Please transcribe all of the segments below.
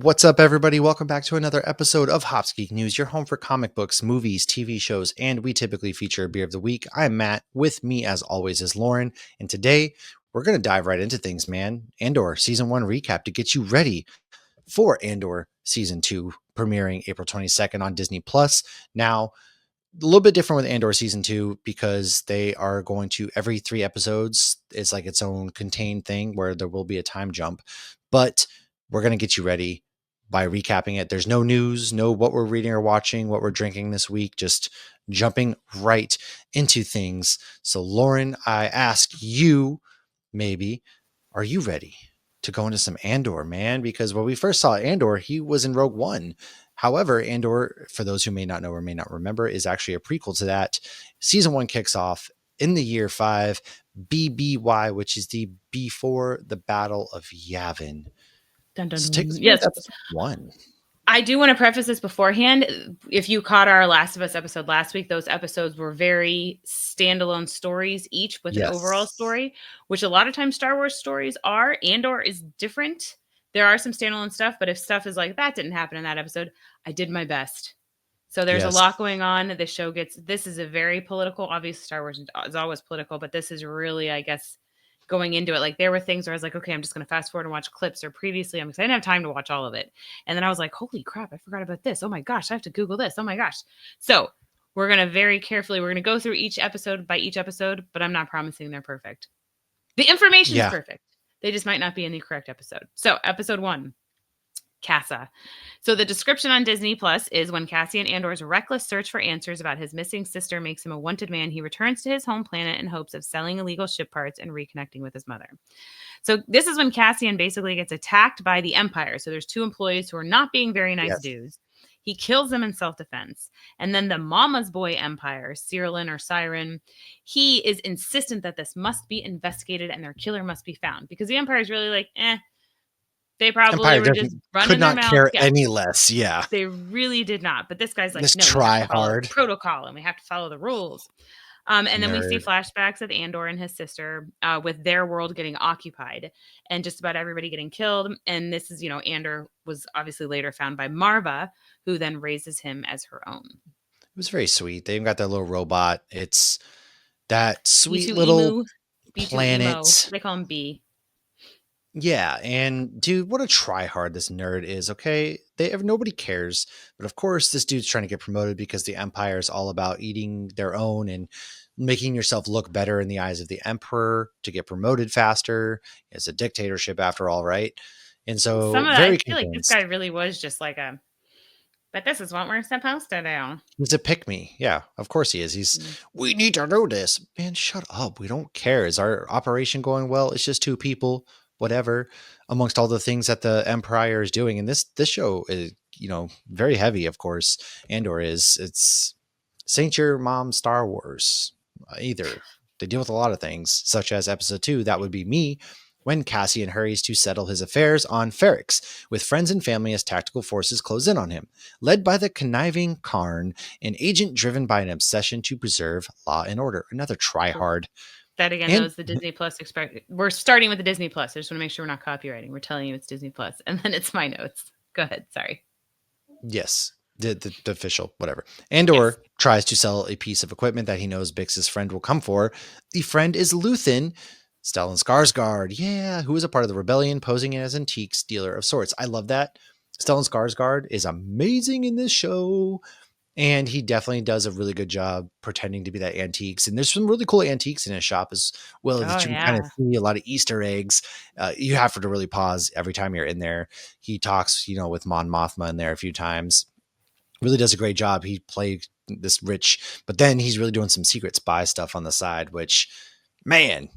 What's up, everybody? Welcome back to another episode of Hops Geek News, your home for comic books, movies, TV shows, and we typically feature a beer of the week. I'm Matt. With me, as always, is Lauren. And today, we're going to dive right into things, man. Andor Season 1 recap to get you ready for Andor Season 2, premiering April 22nd on Disney+. Now, a little bit different with Andor Season 2 because they are going to, every 3 episodes, it's like its own contained thing where there will be a time jump. But we're going to get you ready by recapping it. There's no news, no what we're reading or watching, what we're drinking this week, just jumping right into things. So, Lauren, I ask you, maybe, are you ready to go into some Andor, man? Because when we first saw Andor, he was in Rogue One. However, Andor, for those who may not know or may not remember, is actually a prequel to that. Season 1 kicks off in the year 5, BBY, which is the before the Battle of Yavin. Dun, dun, So dun. take us Yes. with episode 1. I do want to preface this beforehand. If you caught our Last of Us episode last week, those episodes were very standalone stories, each with an overall story, which a lot of times Star Wars stories are. Andor is different. There are some standalone stuff, but if stuff is like, that didn't happen in that episode, I did my best. So there's a lot going on. The show this is a very political, obviously Star Wars is always political, but this is really, I guess, going into it. Like there were things where I was like, okay, I'm just going to fast forward and watch clips, or previously I didn't have time to watch all of it. And then I was like, holy crap, I forgot about this. Oh my gosh, I have to Google this. Oh my gosh. So we're going to very carefully, we're going to go through each episode by each episode, but I'm not promising they're perfect. The information is perfect. They just might not be in the correct episode. So episode 1. Casa. So the description on Disney Plus is when Cassian Andor's reckless search for answers about his missing sister makes him a wanted man, he returns to his home planet in hopes of selling illegal ship parts and reconnecting with his mother. So this is when Cassian basically gets attacked by the Empire. So there's 2 employees who are not being very nice dudes. He kills them in self-defense. And then the Mama's Boy Empire, Cyrillin or Siren, he is insistent that this must be investigated and their killer must be found. Because the Empire is really like, they probably Empire were just running could not their mouth. care any less. Yeah. They really did not. But this guy's like, this no, try we have to follow hard protocol and we have to follow the rules. And then we see flashbacks of Andor and his sister with their world getting occupied and just about everybody getting killed. And this is, Andor was obviously later found by Marva, who then raises him as her own. It was very sweet. They even got that little robot. It's that sweet B2 little emu, planet. B2 emo. They call him B. Yeah, and dude, what a tryhard this nerd is, okay? Nobody cares. But of course, this dude's trying to get promoted because the Empire is all about eating their own and making yourself look better in the eyes of the Emperor to get promoted faster. It's a dictatorship after all, right? And so I feel like this guy really was just like but this is what we're supposed to do. He's a pick-me. Yeah, of course he is. We need to know this. Man, shut up. We don't care. Is our operation going well? It's just 2 people. Whatever, amongst all the things that the Empire is doing. And this show is, very heavy, of course. Andor is. It's Saint Your Mom Star Wars. Either. They deal with a lot of things, such as episode 2, that would be me, when Cassian hurries to settle his affairs on Ferrix, with friends and family as tactical forces close in on him. Led by the conniving Karn, an agent driven by an obsession to preserve law and order. Another tryhard. That again knows the Disney Plus. We're starting with the Disney Plus. I just want to make sure we're not copywriting. We're telling you it's Disney Plus, and then it's my notes. Go ahead. Sorry. Yes, the official, whatever. Andor tries to sell a piece of equipment that he knows Bix's friend will come for. The friend is Luthen, Stellan Skarsgård, who is a part of the rebellion, posing as an antiques dealer of sorts. I love that. Stellan Skarsgård is amazing in this show. And he definitely does a really good job pretending to be that antiques. And there's some really cool antiques in his shop as well that you can kind of see a lot of Easter eggs. You have to really pause every time you're in there. He talks, with Mon Mothma in there a few times. Really does a great job. He played this rich, but then he's really doing some secret spy stuff on the side, which, man,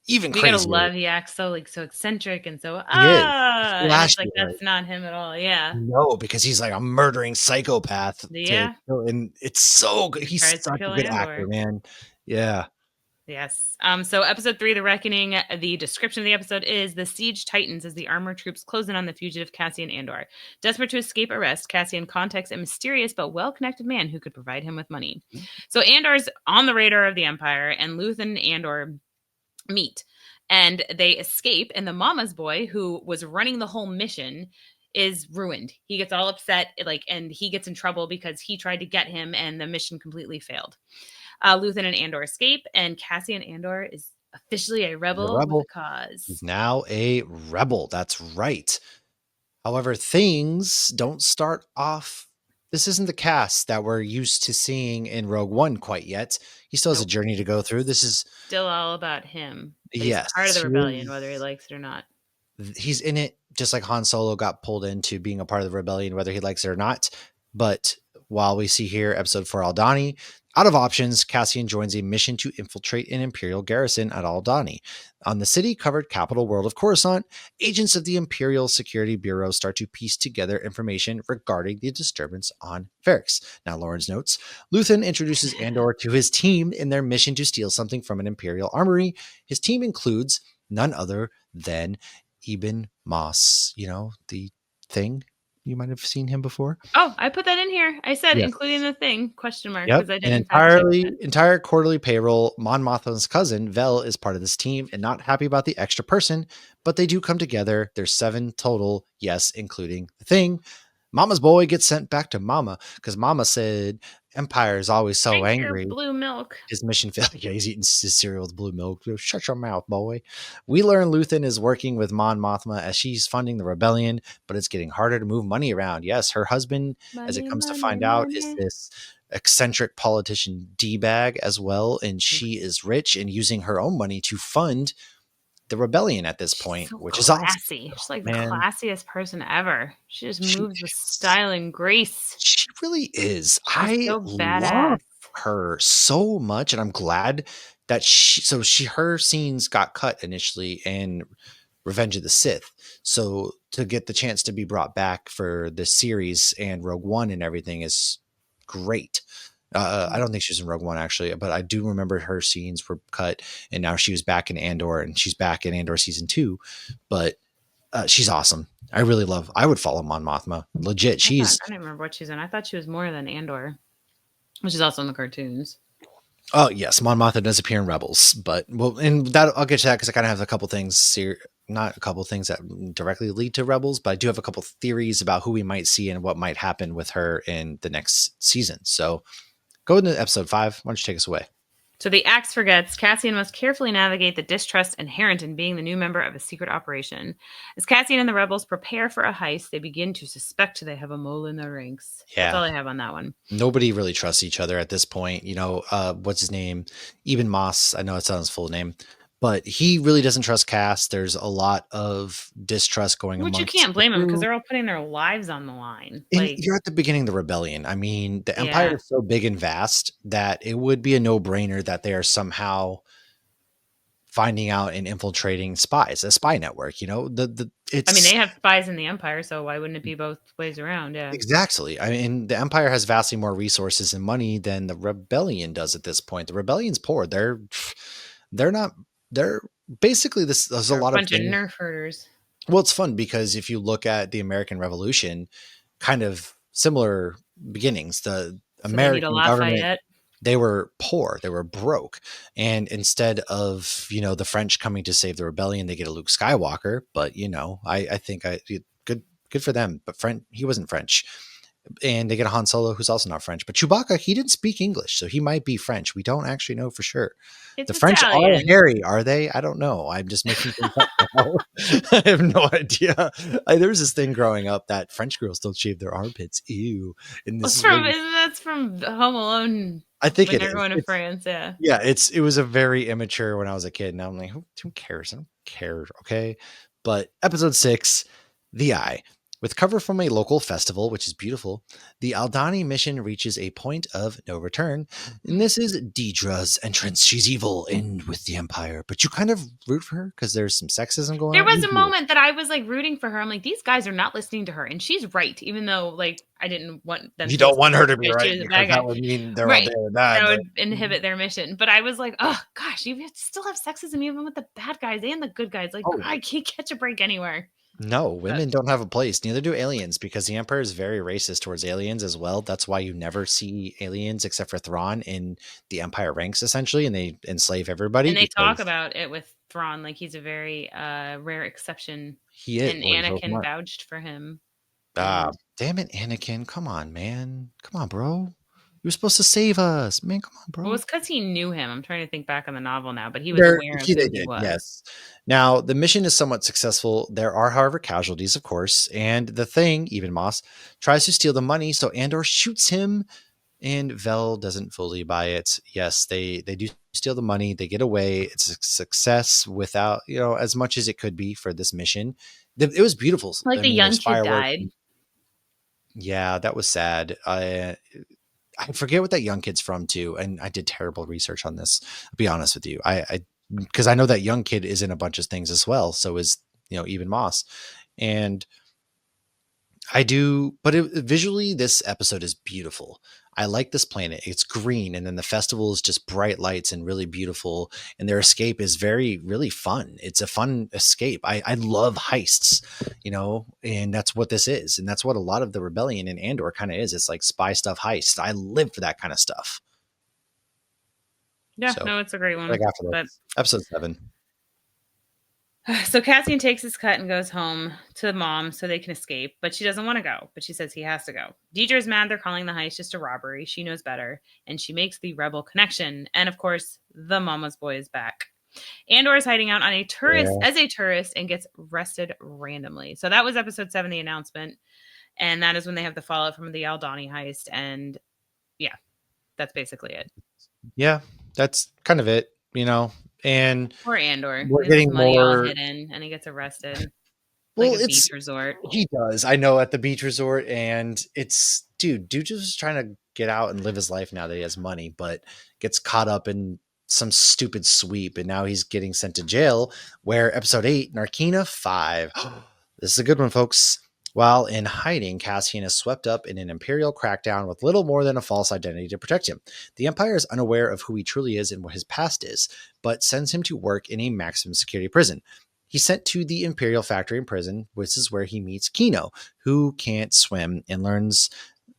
even crazy. You gotta love he acts so eccentric and so and it's like that's not him at all. Yeah. No, because he's like a murdering psychopath. Yeah. And it's so good. He's such a good actor, man. Yeah. Yes. So episode 3, The Reckoning, the description of the episode is the siege tightens as the armored troops close in on the fugitive Cassian Andor. Desperate to escape arrest, Cassian contacts a mysterious but well-connected man who could provide him with money. So Andor's on the radar of the Empire, and Luthen and Andor meet. And they escape, and the Mama's Boy, who was running the whole mission, is ruined. He gets all upset, like, and he gets in trouble because he tried to get him, and the mission completely failed. Luthen and Andor escape, and Cassian Andor is officially a The rebel with a rebel is cause. now a rebel. That's right. However, things don't start off. This isn't the cast that we're used to seeing in Rogue One quite yet. He still has a Nope. journey to go through. This is, Still all about him, but he's yes, part of the he rebellion, is, whether he likes it or not. he's in it just like Han Solo got pulled into being a part of the rebellion, whether he likes it or not. But while we see here episode 4 Aldani, out of options, Cassian joins a mission to infiltrate an Imperial garrison at Aldani. On the city-covered capital world of Coruscant, agents of the Imperial Security Bureau start to piece together information regarding the disturbance on Ferrix. Now, Lawrence notes, Luthen introduces Andor to his team in their mission to steal something from an Imperial armory. His team includes none other than Eben Moss, the thing. You might have seen him before. Oh, I put that in here. I said including Yes. the thing, question mark, Yep. because I An didn't fact check that. entire quarterly payroll. Mon Mothma's cousin, Vel, is part of this team and not happy about the extra person, but they do come together. There's 7 total, yes, including the thing. Mama's boy gets sent back to Mama because Mama said Empire is always so Drink your angry. blue milk. His mission failed. Yeah, he's eating his cereal with blue milk. Shut your mouth, boy. We learn Luthen is working with Mon Mothma as she's funding the rebellion, but it's getting harder to move money around. Yes, her husband, as it Money, comes to money, find out, is money. this eccentric politician D-bag as well, and she is rich and using her own money to fund the rebellion at this She's point, so which is awesome. classy. She's like the Man, classiest person ever. She just she moves with is. style and grace. She really is. She's I so love badass. her so much, and I'm glad that her scenes got cut initially in Revenge of the Sith. So to get the chance to be brought back for the series and Rogue One and everything is great. I don't think she was in Rogue One actually, but I do remember her scenes were cut, and now she was back in Andor, and she's back in Andor season 2. But she's awesome. I would follow Mon Mothma. Legit, I she's. don't remember what she's in. I thought she was more than Andor, which is also in the cartoons. Oh yes, Mon Mothma does appear in Rebels, but well, and that I'll get to that because I kind of have a couple things here, not a couple things that directly lead to Rebels, but I do have a couple theories about who we might see and what might happen with her in the next season. So go into episode 5. Why don't you take us away? So the axe forgets Cassian must carefully navigate the distrust inherent in being the new member of a secret operation. As Cassian and the rebels prepare for a heist, they begin to suspect they have a mole in their ranks. That's Yeah, all I have on that one. nobody really trusts each other at this point. What's his name? Even Moss. I know it's not his full name, but he really doesn't trust Cass. There's a lot of distrust going Which you amongst can't the blame them because crew. they're all putting their lives on the line. And Like, you're at the beginning of the rebellion. I mean, the empire yeah. is so big and vast that it would be a no-brainer that they are somehow finding out and infiltrating spies, a spy network. I mean, It's they have spies in the Empire, so why wouldn't it be both ways around? Yeah. exactly. I mean, the empire has vastly more resources and money than the rebellion does at this point. The rebellion's poor. They're not. They're basically this. There's a They're a lot of bunch of things. nerf herders. Well, it's fun because if you look at the American Revolution, kind of similar beginnings. The So they need a American government, Lafayette. they were poor, they were broke, and instead of the French coming to save the rebellion, they get a Luke Skywalker. But I think good for them. But he wasn't French, and they get a Han Solo who's also not French. But Chewbacca, he didn't speak English, so he might be French. We don't actually know for sure. It's The French are Italian. hairy, are they? I don't know. I'm just making things up now. I have no idea. There was this thing growing up that French girls don't shave their armpits. Ew. And this That's is from really, isn't that's from Home Alone I think when it they're is. going to France, yeah. Yeah, it was a very immature when I was a kid. And I'm like, who cares? I don't care. Okay. But episode 6, The Eye. With cover from a local festival, which is beautiful, the Aldani mission reaches a point of no return. And this is Deidre's entrance. She's evil and with the Empire, but you kind of root for her because there's some sexism going There on. was You a do. moment that I was like rooting for her. I'm like, these guys are not listening to her, and she's right, even though like I didn't want them You to don't listen want to her her to be because she right was a because bad that guy. would mean they're all Right. there bad. That But would inhibit their mission. But I was like, oh gosh, you still have sexism even with the bad guys and the good guys. Like, oh I can't catch a break anywhere. no, But women don't have a place. Neither do aliens because the Emperor is very racist towards aliens as well. That's why you never see aliens except for Thrawn in the Empire ranks essentially, and they enslave everybody and they talk because about it with Thrawn, like he's a very rare exception. he is. And Well, he's so Anakin smart. vouched for him. Ah, end. damn it, Anakin. Come on, man. Come on, bro. You were supposed to save us. Man, come on, Well, bro. it's because he knew him. I'm trying to think back on the novel now, but he was There aware of he who they he did, was. yes. Now, the mission is somewhat successful. There are, however, casualties, of course, and the thing, even Moss, tries to steal the money, so Andor shoots him, and Vel doesn't fully buy it. Yes, they do steal the money, they get away. It's a success without, as much as it could be for this mission. It was beautiful. Like I the mean, young there's kid fireworks. died. Yeah, that was sad. I forget what that young kid's from too, and I did terrible research on this. I'll be honest with you. I because I know that young kid is in a bunch of things as well. So is even Moss, and I do. But visually, this episode is beautiful. I like this planet. It's green, and then the festival is just bright lights and really beautiful. And their escape is really fun. It's a fun escape. I love heists, and that's what this is, and that's what a lot of the rebellion in Andor kind of is. It's like spy stuff, heist. I live for that kind of stuff. Yeah, So, no, it's a great like one. after But this, episode 7. so Cassian takes his cut and goes home to mom so they can escape, but she doesn't want to go, but she says he has to go. Deidre's mad they're calling the heist just a robbery. She knows better, and she makes the rebel connection. And of course, the mama's boy is back. Andor is hiding out on a tourist Yeah. as a tourist and gets arrested randomly. So that was episode 7, the announcement. And that is when they have the fallout from the Aldani heist. And yeah, that's basically it. Yeah, that's kind of it, and Poor Andor. we're He has his getting money all more. hidden and he gets arrested like Well, a beach it's resort. he does. I know at the beach resort, and it's dude just trying to get out and live his life now that he has money, but gets caught up in some stupid sweep, and now he's getting sent to jail. Where episode 8, Narkina 5. This is a good one, folks. While in hiding, Cassian is swept up in an Imperial crackdown with little more than a false identity to protect him. The Empire is unaware of who he truly is and what his past is, but sends him to work in a maximum security prison. He's sent to the Imperial factory and prison, which is where he meets Kino, who can't swim, and learns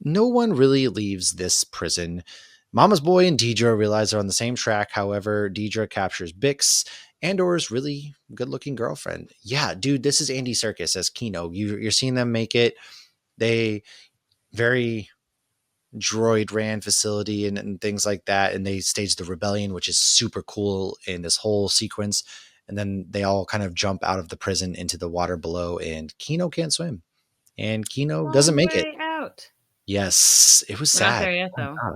no one really leaves this prison. Mama's boy and Deidre realize they're on the same track. However, Deidre captures Bix, Andor's really good-looking girlfriend. Yeah, dude, this is Andy Serkis as Kino. You're seeing them make it. They very droid ran facility and things like that, and they staged the rebellion, which is super cool in this whole sequence. And then they all kind of jump out of the prison into the water below, and Kino can't swim, and Kino doesn't Long make it. way out. Yes, it was We're not sad. there yet, Oh though. god.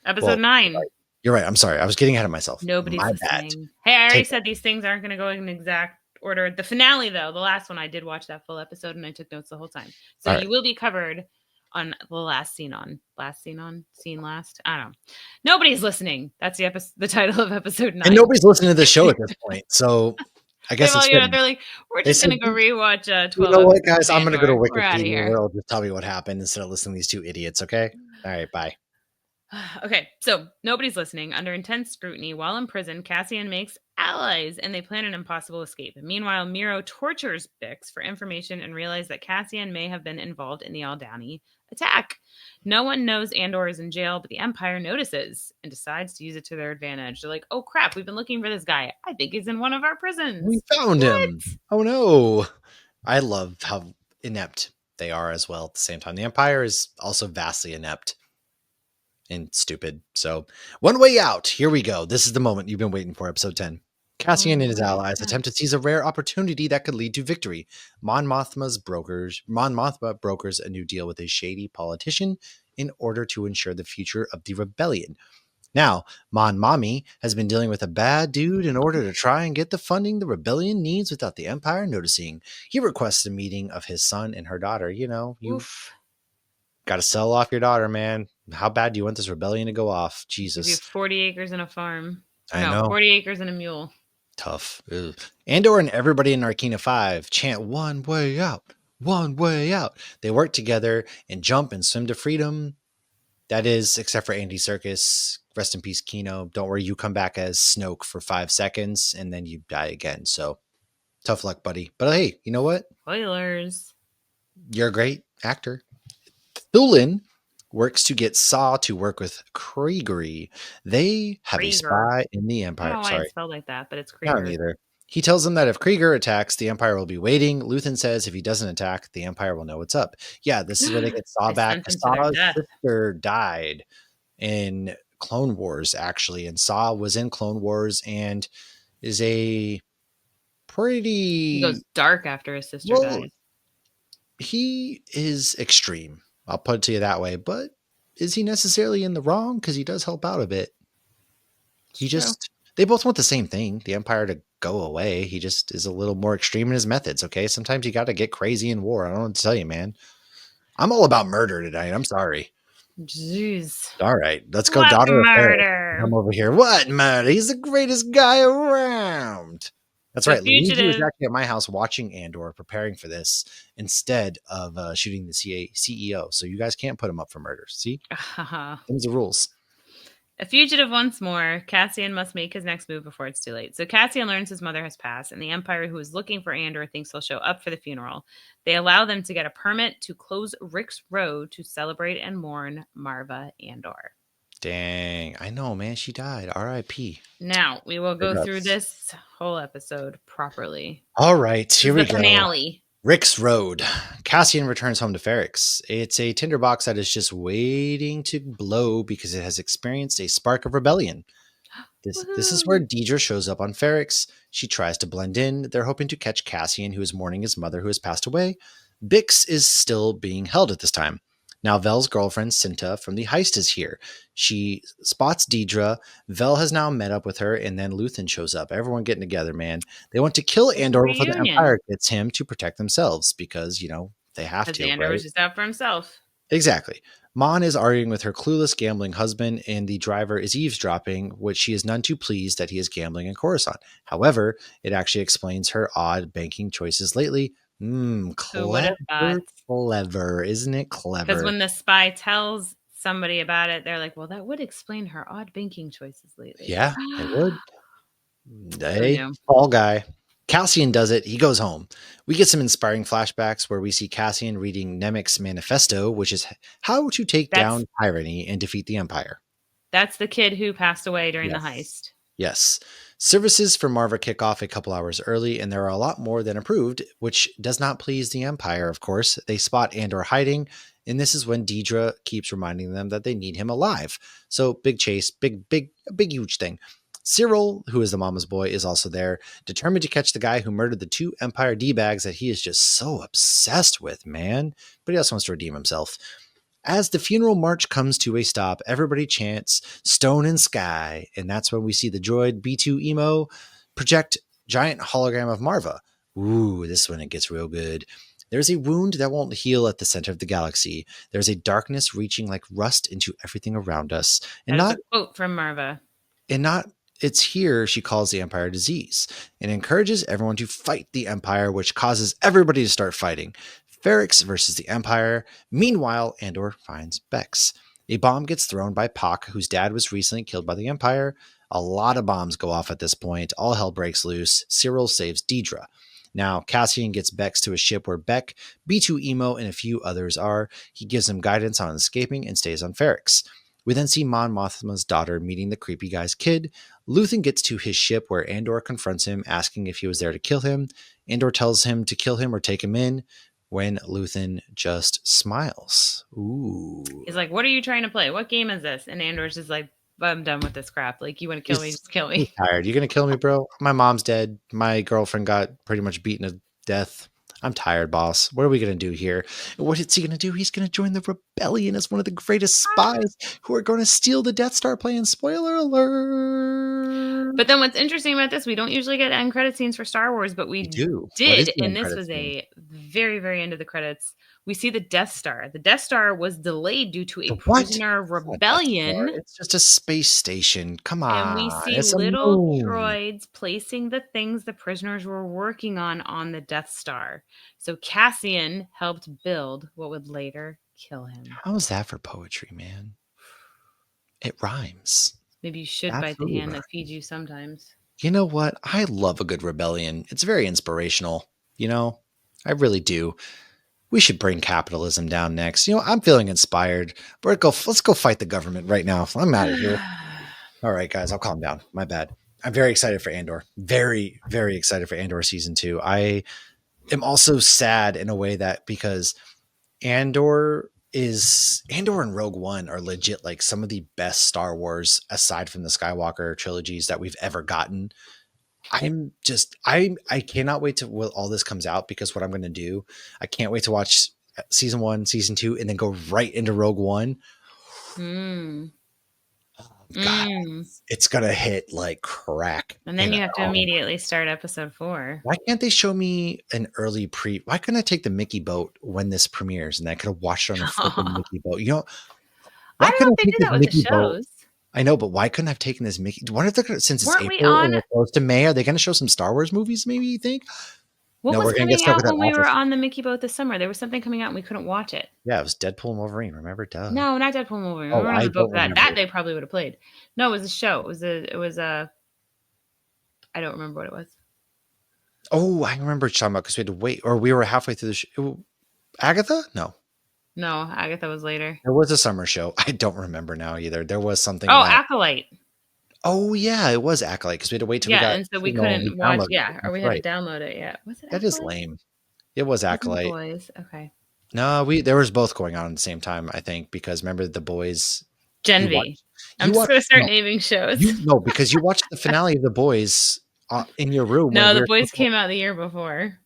Episode Well, 9. you're right. I'm sorry. I was getting ahead of myself. Nobody's My bad. listening. Hey, I already Take said these things aren't going to go in exact order. The finale, though, the last one, I did watch that full episode and I took notes the whole time. So all right. you will be covered on the scene last. I don't know. Nobody's listening. That's the title of episode 9. And nobody's listening to the show at this point, so I guess it's They're fitting. like, we're They just going said, to go rewatch you 12 know what, episodes guys? of I'm gonna go to Andor. We're out of Wikipedia, here. where it'll just tell me what happened instead of listening to these two idiots. Okay. All right. Bye. Okay, so nobody's listening. Under intense scrutiny, while in prison, Cassian makes allies and they plan an impossible escape. Meanwhile, Miro tortures Bix for information and realizes that Cassian may have been involved in the Aldani attack. No one knows Andor is in jail, but the Empire notices and decides to use it to their advantage. They're like, oh crap, we've been looking for this guy. I think he's in one of our prisons. We found What? him. Oh no. I love how inept they are as well at the same time. The Empire is also vastly inept and stupid. So, one way out. Here we go. This is the moment you've been waiting for, episode 10. Cassian and his allies attempt to seize a rare opportunity that could lead to victory. Mon Mothma brokers a new deal with a shady politician in order to ensure the future of the rebellion. Now, Mon Mommy has been dealing with a bad dude in order to try and get the funding the rebellion needs without the Empire noticing. He requests a meeting of his son and her daughter. You Oof. got to sell off your daughter, man. How bad do you want this rebellion to go off? Give you Jesus. 40 acres and a farm. I No, know. 40 acres and a mule. Tough. Ugh. Andor and everybody in Narkina 5 chant one way out, one way out. They work together and jump and swim to freedom. That is, except for Andy Serkis. Rest in peace, Kino. Don't worry, you come back as Snoke for 5 seconds and then you die again. So tough luck, buddy. But hey, you know what? Spoilers. You're a great actor. Thulin works to get Saw to work with Kriegery. They have a Krieger. spy in the I don't Empire. know why Sorry, it's spelled like that, but it's I don't Krieger. either. He tells them that if Krieger attacks, the Empire will be waiting. Luthen says if he doesn't attack, the Empire will know what's up. Yeah, this is where they get Saw They back. sent them to their Saw's death. sister died in Clone Wars, actually, and Saw was in Clone Wars and is a He pretty goes dark after his sister well. dies. He is extreme. I'll put it to you that way. But is he necessarily in the wrong? Because he does help out a bit. It's true. They both want the same thing, the Empire to go away. He just is a little more extreme in his methods. Okay. Sometimes you got to get crazy in war. I don't know what to tell you, man. I'm all about murder tonight. I'm sorry. Jeez. All right. Let's go, What daughter of Ferris. murder? Come over here. What murder? He's the greatest guy around. That's The right. Luigi was fugitive. actually at my house watching Andor, preparing for this instead of shooting the CEO. So you guys can't put him up for murder. See? Them's the rules. A fugitive once more, Cassian must make his next move before it's too late. So Cassian learns his mother has passed, and the Empire, who is looking for Andor, thinks he'll show up for the funeral. They allow them to get a permit to close Rick's Road to celebrate and mourn Marva Andor. Dang. I know, man. She died. R.I.P. Now, we will go through Regards. this whole episode properly. All right. This Here is we the go. finale. Rick's Road. Cassian returns home to Ferrix. It's a tinderbox that is just waiting to blow because it has experienced a spark of rebellion. This is where Woohoo. Deidre shows up on Ferrix. She tries to blend in. They're hoping to catch Cassian, who is mourning his mother who has passed away. Bix is still being held at this time. Now, Vel's girlfriend, Cinta, from the heist is here. She spots Deidre. Vel has now met up with her, and then Luthen shows up. Everyone getting together, man. They want to kill It's a Andor before the reunion. Empire gets him to protect themselves because, they have Because to, Andor right? was just out for himself. Exactly. Mon is arguing with her clueless gambling husband, and the driver is eavesdropping, which she is none too pleased that he is gambling in Coruscant. However, it actually explains her odd banking choices lately. Who would have thought? Clever. Isn't it Because clever? when the spy tells somebody about it, they're like, well, that would explain her odd banking choices lately. Yeah, it would. Who Hey, knew? tall guy. Cassian does it. He goes home. We get some inspiring flashbacks where we see Cassian reading Nemec's manifesto, which is how to take That's down tyranny and defeat the Empire. that's the kid who passed away during the Yes. heist. Yes. Services for Marva kick off a couple hours early, and there are a lot more than approved, which does not please the Empire, of course. They spot Andor hiding, and this is when Deidre keeps reminding them that they need him alive. So, big chase, big, huge thing. Cyril, who is the mama's boy, is also there, determined to catch the guy who murdered the two Empire D-bags that he is just so obsessed with, man. But he also wants to redeem himself. As the funeral march comes to a stop, everybody chants Stone and Sky, and that's when we see the droid B2 Emo project giant hologram of Marva. Ooh, this one it gets real good. There's a wound that won't heal at the center of the galaxy. There's a darkness reaching like rust into everything around us. And That is a not quote from Marva. and not it's here she calls the Empire disease and encourages everyone to fight the Empire, which causes everybody to start fighting. Ferrix versus the Empire. Meanwhile, Andor finds Bex. A bomb gets thrown by Pac, whose dad was recently killed by the Empire. A lot of bombs go off at this point. All hell breaks loose. Cyril saves Deidre. Now, Cassian gets Bex to a ship where Beck, B2 Emo, and a few others are. He gives them guidance on escaping and stays on Ferrix. We then see Mon Mothma's daughter meeting the creepy guy's kid. Luthen gets to his ship where Andor confronts him, asking if he was there to kill him. Andor tells him to kill him or take him in, when Luthen just smiles. Ooh. He's like, what are you trying to play? What game is this? And Andor's just like, I'm done with this crap. Like, you want to kill me? Just kill He's me. tired. You gonna kill me, bro? My mom's dead. My girlfriend got pretty much beaten to death. I'm tired, boss. What are we gonna do here? What is he gonna do? He's gonna join the rebellion as one of the greatest spies who are gonna steal the Death Star plan. Spoiler alert. But then what's interesting about this, we don't usually get end credit scenes for Star Wars, but We we do. What is did, the and end this credit was scene? a very, very end of the credits. We see the Death Star. The Death Star was delayed due to a The what? prisoner It's not a Death Star. rebellion. It's just a space station. Come And we on. see It's a little moon. droids placing the things the prisoners were working on the Death Star. So Cassian helped build what would later kill him. How's that for poetry, man? It rhymes. Maybe you should bite the Absolutely hand that rhymes. feeds you sometimes. You know what? I love a good rebellion. It's very inspirational. I really do. We should bring capitalism down next. I'm feeling inspired. Let's go fight the government right now. I'm out of here. All right, guys, I'll calm down. My bad. I'm very excited for Andor. Very, very excited for Andor season 2. I am also sad in a way that because Andor and Rogue One are legit like some of the best Star Wars aside from the Skywalker trilogies that we've ever gotten. I cannot wait to when all this comes out because what I'm going to do, I can't wait to watch season 1, season 2 and then go right into Rogue One. Mm. God, Mm. it's going to hit like crack. And then And you have to oh, immediately start episode 4. why can't they show me an early why couldn't I take the Mickey boat when this premieres and I could have watched it on the flipping I Mickey boat? You know, why don't know couldn't if I they take do this that with the Mickey boat? shows. I know, but why couldn't I have taken this Mickey? What if they're gonna, since it's Weren't we April and on we're close to May, are they going to show some Star Wars movies? Maybe you think? what No, was we're going to get coming stuck with out that when we were Office. on the Mickey boat this summer? There was something coming out and we couldn't watch it. Yeah, it was Deadpool and Wolverine. Remember? Duh. No, not Deadpool movie. We Oh, were on I the boat don't for that. That remember. they probably would have played. No, it was a show. It was a I don't remember what it was. Oh, I remember talking about because we had to wait, or we were halfway through the show. Agatha? No, No, Agatha was later. there was a summer show. I don't remember now either. There was something Oh, that. Acolyte. Oh yeah, it was Acolyte because we had to wait till we Yeah, got and so we signal and we couldn't watch. downloaded it. Yeah, or That's we had to right. download it. Yeah, was it That is Acolyte? lame. It was Wasn't the Acolyte. boys? Okay. No, there was both going on at the same time. I think because remember the boys. Gen You V. watched. I'm You just watched. gonna start No, naming shows. you no because you watched the finale of the boys in your room when No, we the were boys supposed to. came out the year before.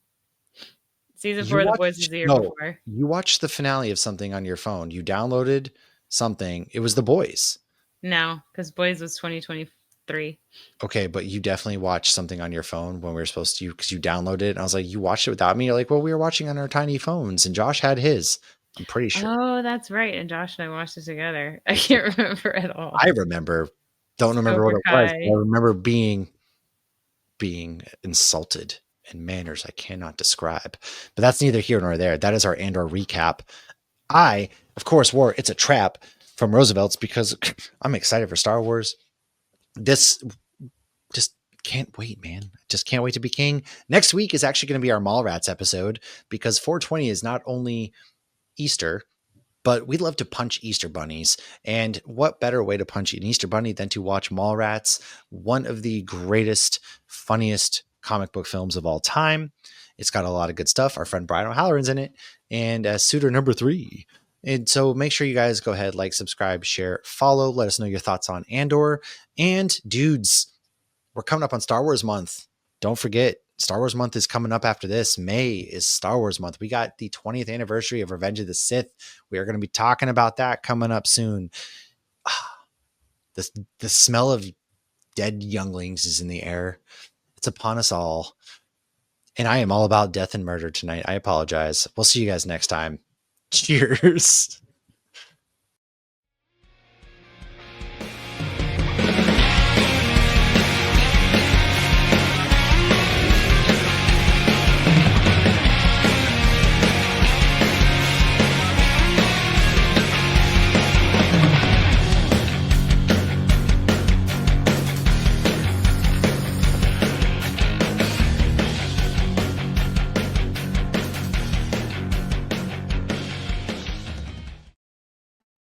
Season You 4 of the boys was watched the year no. before. You watched the finale of something on your phone. You downloaded something. It was the boys. No, because boys was 2023. Okay, but you definitely watched something on your phone when we were supposed to because you downloaded it. And I was like, you watched it without me. You're like, well, we were watching on our tiny phones, and Josh had his. I'm pretty sure. Oh, that's right. And Josh and I watched it together. I can't remember at all. I remember. Don't remember what Cobra it was. But I Kai. remember being insulted in manners I cannot describe. But that's neither here nor there. That is our Andor recap. I, of course, wore It's a Trap from Roosevelt's because I'm excited for Star Wars. This just can't wait, man. Just can't wait to be king. Next week is actually going to be our Mallrats episode because 420 is not only Easter, but we love to punch Easter bunnies. And what better way to punch an Easter bunny than to watch Mallrats, one of the greatest, funniest comic book films of all time. It's got a lot of good stuff. Our friend Brian O'Halloran's in it, and Suitor number 3. And so make sure you guys go ahead, like, subscribe, share, follow. Let us know your thoughts on Andor. And dudes, we're coming up on Star Wars month. Don't forget, Star Wars month is coming up after this. May is Star Wars month. We got the 20th anniversary of Revenge of the Sith. We are going to be talking about that coming up soon. The smell of dead younglings is in the air. It's upon us all. And I am all about death and murder tonight. I apologize. We'll see you guys next time. Cheers.